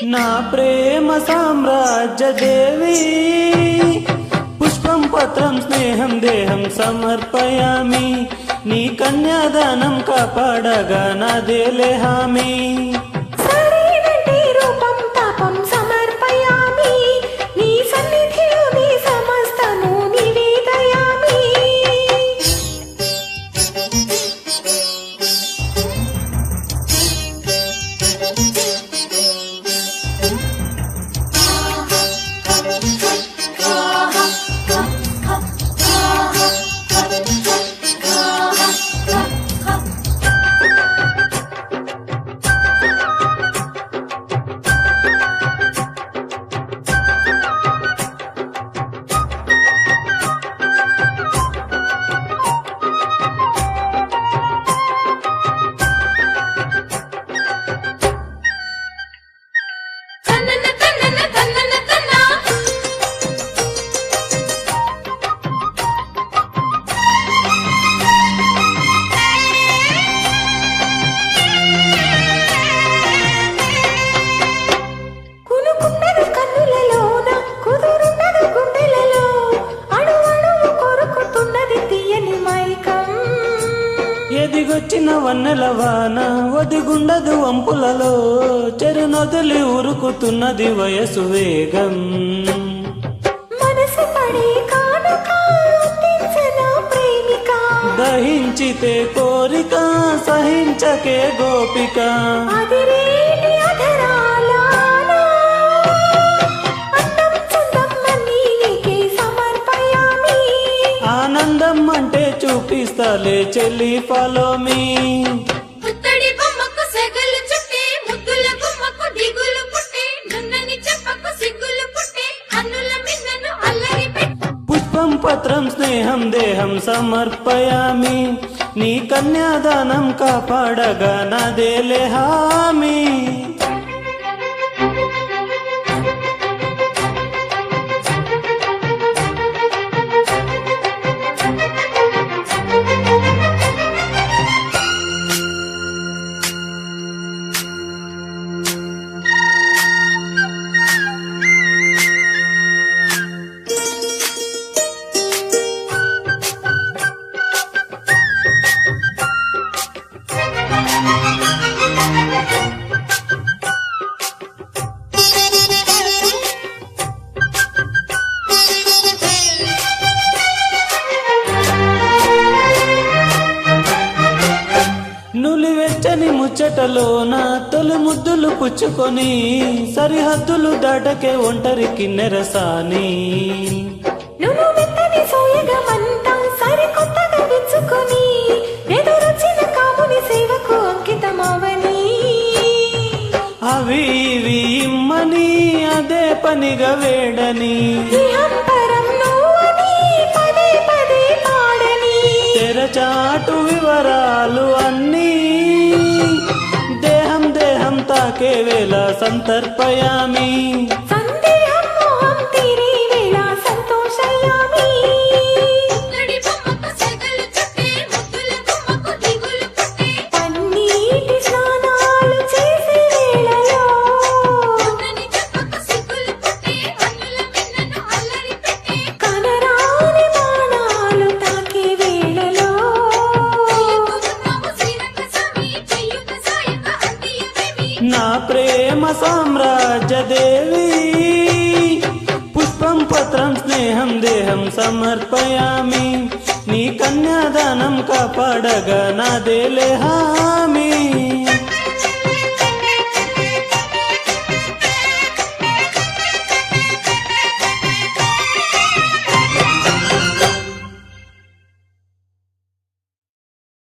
నా ప్రేమ సామ్రాజ్య దేవి పుష్పం పత్రం స్నేహం దేహం సమర్పయామి నీ కన్యాదానం కాపాడగా నాదేలే హామీ ఎదిగొచ్చిన వన్నెల వాన ఒదిగుండదు వంపులలో చెరునొదిలి ఉరుకుతున్నది వయసు వేగం మనసు పడే కానుక అందించిన ప్రేమిక దహించితే కోరిక సహించకే గోపిక అదిరేటి అధరాల అందం చందం అన్నీ నీకే సమర్పయామి ఆనందం అంటే చూపిస్తాలే చెల్లి ఫాలో మీ పుత్తడి బొమ్మకు సెగలు చుట్టే ముద్దుల గుమ్మకు దిగులు పుట్టే నున్నని చెప్పకు సిగ్గులు పుట్టే అన్నుల మిన్నను అల్లరి పెట్టే పుష్పం పత్రం స్నేహం దేహం సమర్పయామి నీ కన్యాదానం కాపాడగా నాదేలే హామీ నులివెచ్చని ముచ్చటలోన తొలి ముద్దులు పుచ్చుకొని సరిహద్దులు దాటకే ఒంటరి కిన్నెరసాని నువ్వు మెత్తని సోయగమంతా సరికొత్తగా విచ్చుకొని ఎదురొచ్చిన కాముని సేవకు అంకితమవని అవి ఇవి ఇమ్మని అదే పనిగా వేడని ఇహంపరం నువ్వని పదే పదే పాడని తెరచాటు వివరాలు అన్నీ దేహం దేహం తాకే వేళ సంతర్పయామి సందేహం మోహం తీరే వేళ సంతోషయామి పుత్తడి బొమ్మకు సెగలు చుట్టే ముద్దుల గుమ్మకు దిగులు పుట్టే పన్నీటి స్నానాలు చేసే వేళలో నున్నని చెప్పకు సిగ్గులు పుట్టే అన్నుల మిన్నను అల్లరి పెట్టే కనరాని బాణాలు తాకే వేళలో చెయ్యకున్నావు శ్రీరంగ స్వామి చెయ్యుత సాయక అందియమేమి నా ప్రేమ సామ్రాజ్య దేవి పుష్పం పత్రం స్నేహం దేహం సమర్పయామి నీ కన్యాదానం కాపాడగా నాదేలే హామీ